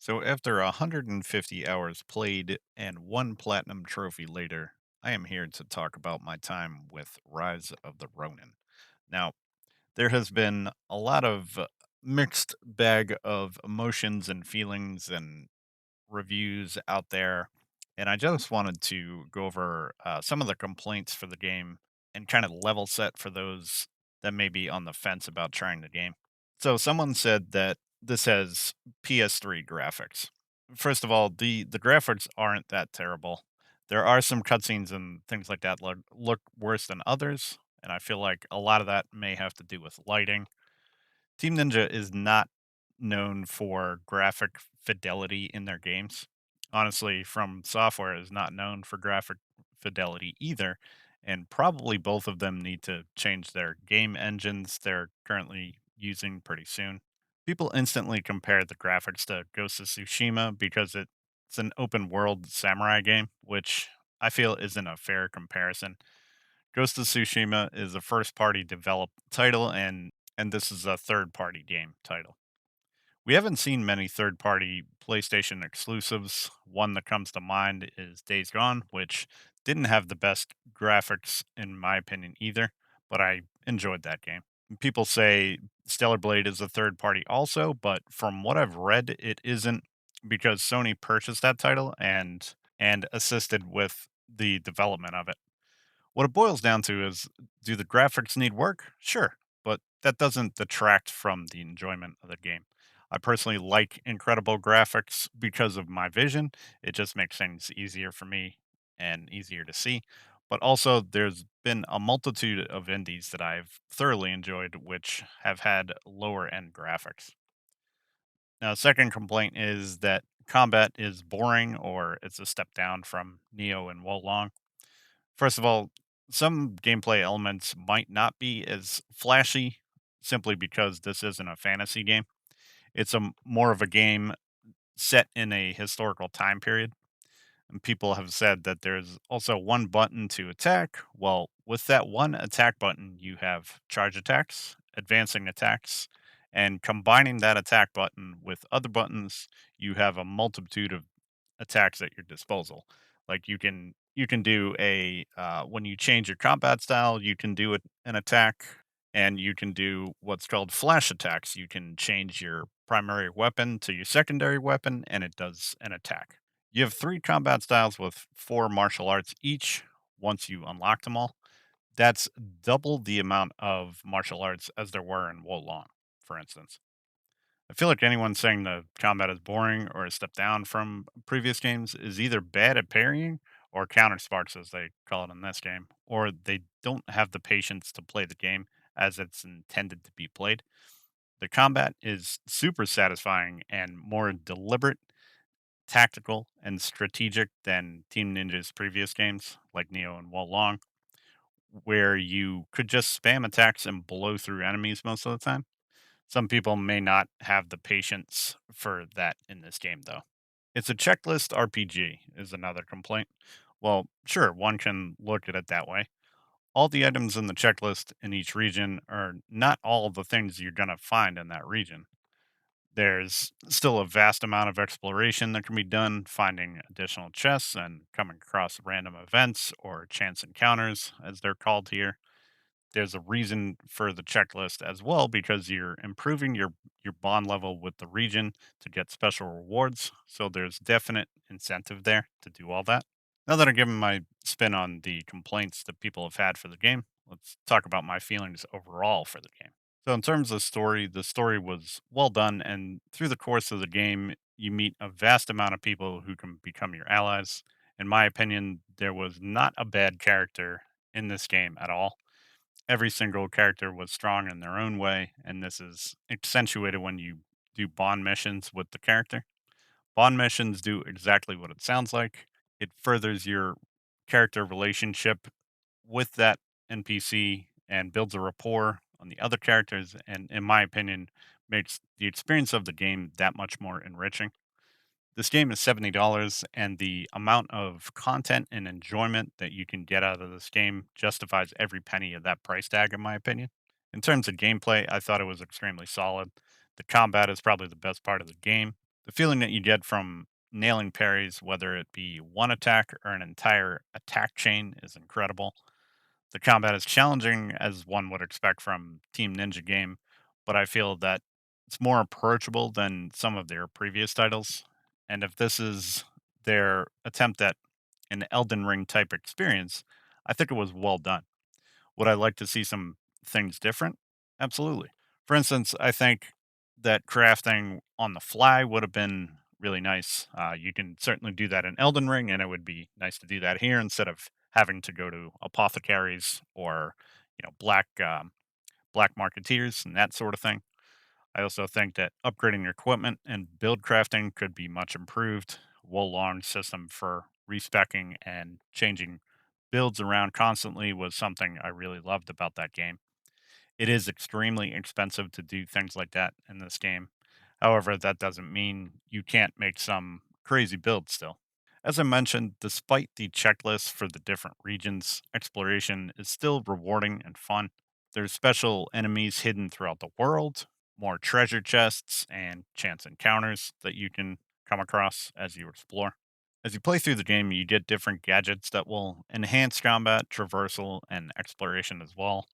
So, after 150 hours played and one platinum trophy later, I am here to talk about my time with Rise of the Ronin. Now, there has been a lot of mixed bag of emotions and feelings and reviews out there, and I just wanted to go over some of the complaints for the game and kind of level set for those that may be on the fence about trying the game. So someone said that this has PS3 graphics. First of all, the graphics aren't that terrible. There are some cutscenes and things like that look worse than others, and I feel like a lot of that may have to do with lighting. Team Ninja is not known for graphic fidelity in their games. Honestly, From Software is not known for graphic fidelity either, and probably both of them need to change their game engines they're currently using pretty soon. People instantly compare the graphics to Ghost of Tsushima because it's an open world samurai game, which I feel isn't a fair comparison. Ghost of Tsushima is a first party developed title and this is a third party game title. We haven't seen many third party PlayStation exclusives. One that comes to mind is Days Gone, which didn't have the best graphics in my opinion either, but I enjoyed that game. People say Stellar Blade is a third party also, but from what I've read it isn't because Sony purchased that title and assisted with the development of it. What it boils down to is, do the graphics need work? Sure, but that doesn't detract from the enjoyment of the game. I personally like incredible graphics because of my vision. It just makes things easier for me and easier to see. But also, there's been a multitude of indies that I've thoroughly enjoyed, which have had lower end graphics. Now, second complaint is that combat is boring or it's a step down from Neo and Wolong. First of all, some gameplay elements might not be as flashy simply because this isn't a fantasy game. It's more of a game set in a historical time period. And people have said that there's also one button to attack. Well, with that one attack button, you have charge attacks, advancing attacks, and combining that attack button with other buttons, you have a multitude of attacks at your disposal. Like you can do a when you change your combat style, you can do an attack, and you can do what's called flash attacks. You can change your primary weapon to your secondary weapon, and it does an attack. You have three combat styles with four martial arts each. Once you unlock them all, that's double the amount of martial arts as there were in Wolong, for instance. I feel like anyone saying the combat is boring or a step down from previous games is either bad at parrying or counter sparks, as they call it in this game, or they don't have the patience to play the game as it's intended to be played. The combat is super satisfying and more deliberate, tactical, and strategic than Team Ninja's previous games, like Neo and Wolong, where you could just spam attacks and blow through enemies most of the time. Some people may not have the patience for that in this game, though. It's a checklist RPG, is another complaint. Well, sure, one can look at it that way. All the items in the checklist in each region are not all the things you're going to find in that region. There's still a vast amount of exploration that can be done, finding additional chests and coming across random events or chance encounters, as they're called here. There's a reason for the checklist as well because you're improving your bond level with the region to get special rewards. So there's definite incentive there to do all that. Now that I've given my spin on the complaints that people have had for the game, let's talk about my feelings overall for the game. So in terms of story, the story was well done, and through the course of the game, you meet a vast amount of people who can become your allies. In my opinion, there was not a bad character in this game at all. Every single character was strong in their own way, and this is accentuated when you do bond missions with the character. Bond missions do exactly what it sounds like. It furthers your character relationship with that NPC and builds a rapport on the other characters, and in my opinion, makes the experience of the game that much more enriching. This game is $70, and the amount of content and enjoyment that you can get out of this game justifies every penny of that price tag, in my opinion. In terms of gameplay, I thought it was extremely solid. The combat is probably the best part of the game. The feeling that you get from nailing parries, whether it be one attack or an entire attack chain, is incredible. The combat is challenging as one would expect from Team Ninja game, but I feel that it's more approachable than some of their previous titles. And if this is their attempt at an Elden Ring type experience, I think it was well done. Would I like to see some things different? Absolutely. For instance, I think that crafting on the fly would have been really nice. You can certainly do that in Elden Ring, and it would be nice to do that here instead of having to go to apothecaries or black marketeers and that sort of thing. I also think that upgrading your equipment and build crafting could be much improved. Long system for respecking and changing builds around constantly was something I really loved about that game. It is extremely expensive to do things like that in this game. However, that doesn't mean you can't make some crazy builds still. As I mentioned, despite the checklist for the different regions, exploration is still rewarding and fun. There's special enemies hidden throughout the world, more treasure chests, and chance encounters that you can come across as you explore. As you play through the game, you get different gadgets that will enhance combat, traversal, and exploration as well.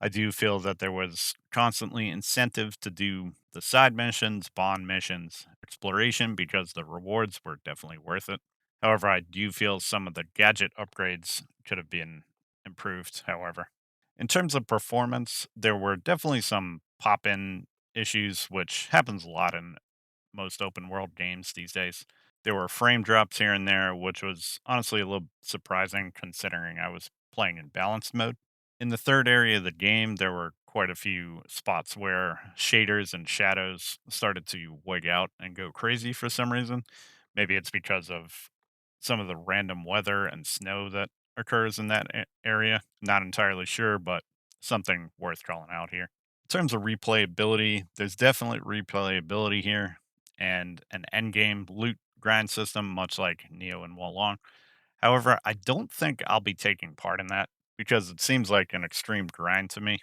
I do feel that there was constantly incentive to do the side missions, bond missions, exploration because the rewards were definitely worth it. However, I do feel some of the gadget upgrades could have been improved, however. In terms of performance, there were definitely some pop in issues, which happens a lot in most open world games these days. There were frame drops here and there, which was honestly a little surprising considering I was playing in balanced mode. In the third area of the game, there were quite a few spots where shaders and shadows started to wig out and go crazy for some reason. Maybe it's because of some of the random weather and snow that occurs in that area. Not entirely sure, but something worth calling out here. In terms of replayability, there's definitely replayability here and an endgame loot grind system, much like Neo and Wolong. However, I don't think I'll be taking part in that because it seems like an extreme grind to me,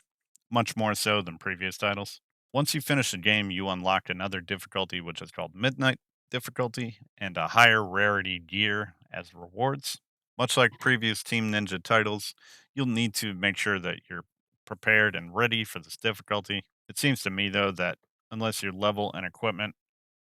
much more so than previous titles. Once you finish the game, you unlock another difficulty, which is called Midnight difficulty, and a higher rarity gear as rewards. Much like previous Team Ninja titles, you'll need to make sure that you're prepared and ready for this difficulty. It seems to me, though, that unless your level and equipment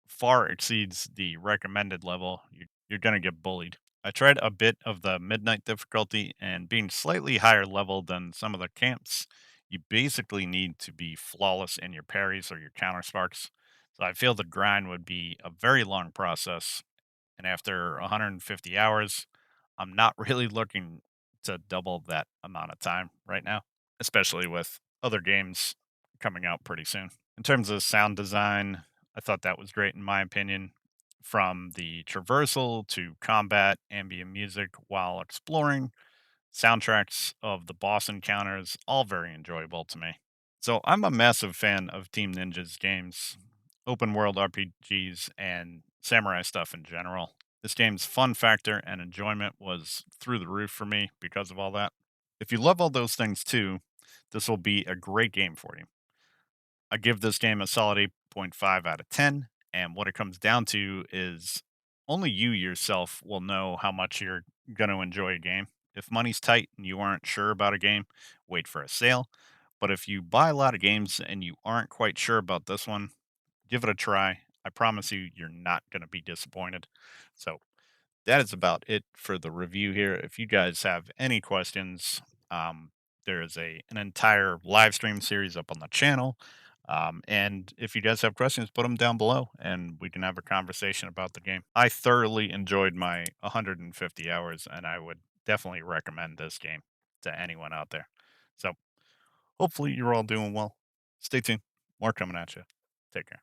far exceeds the recommended level, you're going to get bullied. I tried a bit of the midnight difficulty, and being slightly higher level than some of the camps, you basically need to be flawless in your parries or your counter sparks. So I feel the grind would be a very long process, and after 150 hours, I'm not really looking to double that amount of time right now, especially with other games coming out pretty soon. In terms of sound design, I thought that was great in my opinion. From the traversal to combat, ambient music while exploring, soundtracks of the boss encounters, all very enjoyable to me. So I'm a massive fan of Team Ninja's games, open world RPGs, and samurai stuff in general. This game's fun factor and enjoyment was through the roof for me because of all that. If you love all those things too, this will be a great game for you. I give this game a solid 8.5 out of 10. And what it comes down to is only you yourself will know how much you're going to enjoy a game. If money's tight and you aren't sure about a game, wait for a sale. But if you buy a lot of games and you aren't quite sure about this one, give it a try. I promise you, you're not going to be disappointed. So that is about it for the review here. If you guys have any questions, um, there is an entire live stream series up on the channel. And if you guys have questions, put them down below and we can have a conversation about the game. I thoroughly enjoyed my 150 hours and I would definitely recommend this game to anyone out there. So hopefully you're all doing well. Stay tuned. More coming at you. Take care.